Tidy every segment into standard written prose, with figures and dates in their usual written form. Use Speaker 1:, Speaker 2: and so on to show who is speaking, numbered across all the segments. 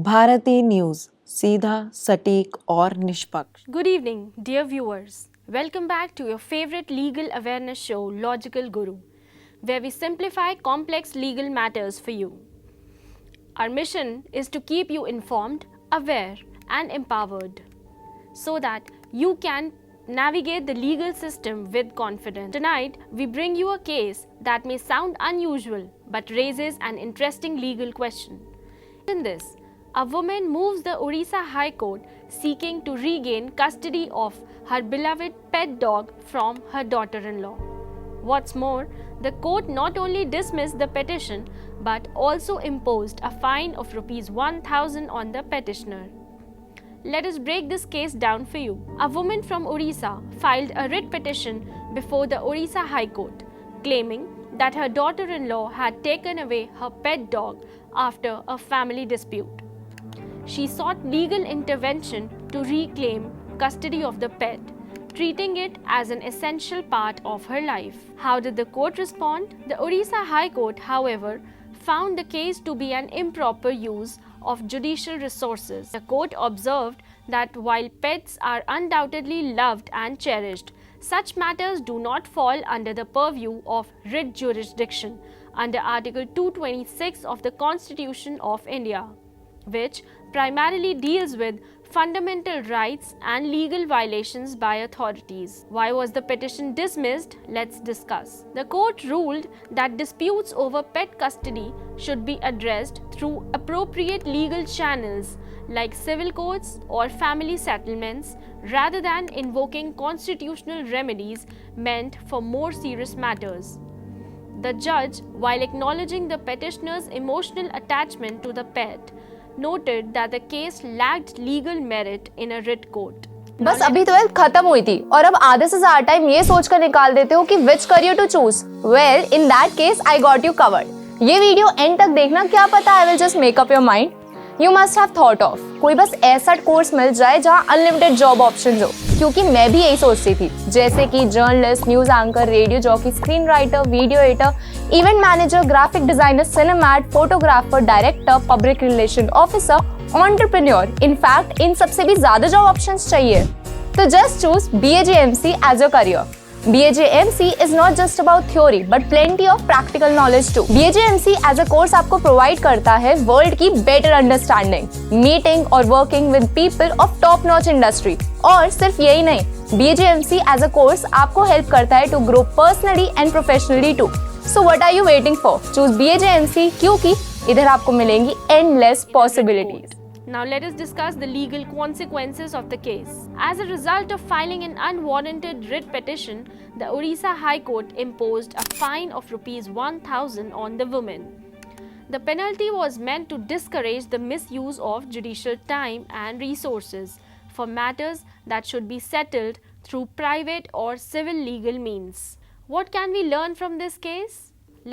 Speaker 1: Bharti news, सीधा, सटीक और निष्पक्ष।
Speaker 2: Good evening, dear viewers. Welcome back to your favorite legal awareness show, Logical Guru, where we simplify complex legal matters for you. Our mission is to keep you informed, aware, and empowered so that you can navigate the legal system with confidence. Tonight, we bring you a case that may sound unusual but raises an interesting legal question. In this, a woman moves the Odisha High Court seeking to regain custody of her beloved pet dog from her daughter-in-law. What's more, the court not only dismissed the petition but also imposed a fine of Rs 1,000 on the petitioner. Let us break this case down for you. A woman from Odisha filed a writ petition before the Odisha High Court, claiming that her daughter-in-law had taken away her pet dog after a family dispute. She sought legal intervention to reclaim custody of the pet, treating it as an essential part of her life. How did the court respond? The Odisha High Court, however, found the case to be an improper use of judicial resources. The court observed that while pets are undoubtedly loved and cherished, such matters do not fall under the purview of writ jurisdiction under Article 226 of the Constitution of India, which primarily deals with fundamental rights and legal violations by authorities. Why was the petition dismissed? Let's discuss. The court ruled that disputes over pet custody should be addressed through appropriate legal channels like civil courts or family settlements rather than invoking constitutional remedies meant for more serious matters. The judge, while acknowledging the petitioner's emotional attachment to the pet, noted that the case lacked legal merit in a writ court.
Speaker 3: बस अभी 12th खत्म हुई थी और अब आधे से ज्यादा टाइम ये सोचकर निकाल देते हो कि which career to choose. Well, in that case, I got you covered. ये वीडियो एंड तक देखना, क्या पता I will just make up your mind. You must have thought of कोई बस ऐसा कोर्स मिल जाए जहाँ अनलिमिटेड जॉब ऑप्शन हो, क्योंकि मैं भी यही सोचती थी, जैसे कि journalist, news anchor, radio jockey, screen writer, video editor, event manager, graphic designer, सिनेमैट, photographer, director, public relation officer, entrepreneur. In fact इन सबसे भी ज्यादा जॉब ऑप्शंस चाहिए। तो just choose BAJMC as your career. BAJMC is not just about theory but plenty of practical knowledge too. BAJMC as a course आपको provide करता है world की better understanding, meeting और working with people of top notch industry. और सिर्फ यही नहीं, BAJMC as a course आपको help करता है to grow personally and professionally too. So what are you waiting for? Choose BAJMC क्योंकि इधर आपको मिलेंगी endless possibilities.
Speaker 2: Now let us discuss the legal consequences of the case. As a result of filing an unwarranted writ petition, the Odisha High Court imposed a fine of Rs 1,000 on the woman. The penalty was meant to discourage the misuse of judicial time and resources for matters that should be settled through private or civil legal means. What can we learn from this case?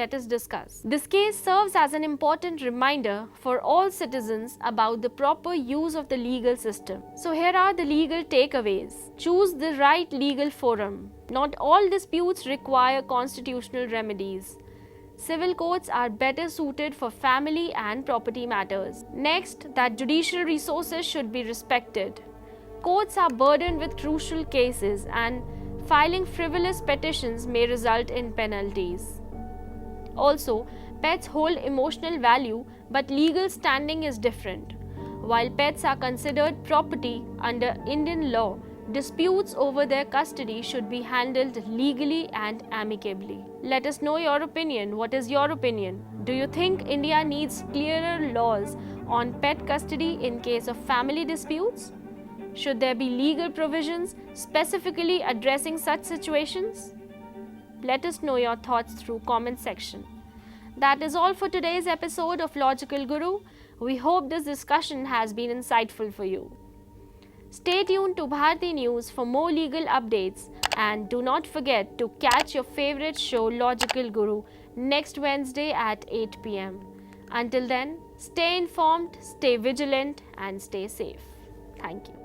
Speaker 2: Let us discuss. This case serves as an important reminder for all citizens about the proper use of the legal system. So here are the legal takeaways. Choose the right legal forum. Not all disputes require constitutional remedies. Civil courts are better suited for family and property matters. Next, that judicial resources should be respected. Courts are burdened with crucial cases and filing frivolous petitions may result in penalties. Also, pets hold emotional value, but legal standing is different. While pets are considered property under Indian law, disputes over their custody should be handled legally and amicably. Let us know your opinion. What is your opinion? Do you think India needs clearer laws on pet custody in case of family disputes? Should there be legal provisions specifically addressing such situations? Let us know your thoughts through comment section. That is all for today's episode of Logical Guru. We hope this discussion has been insightful for you. Stay tuned to Bharati News for more legal updates and do not forget to catch your favorite show Logical Guru next Wednesday at 8 p.m. Until then, stay informed, stay vigilant and stay safe. Thank you.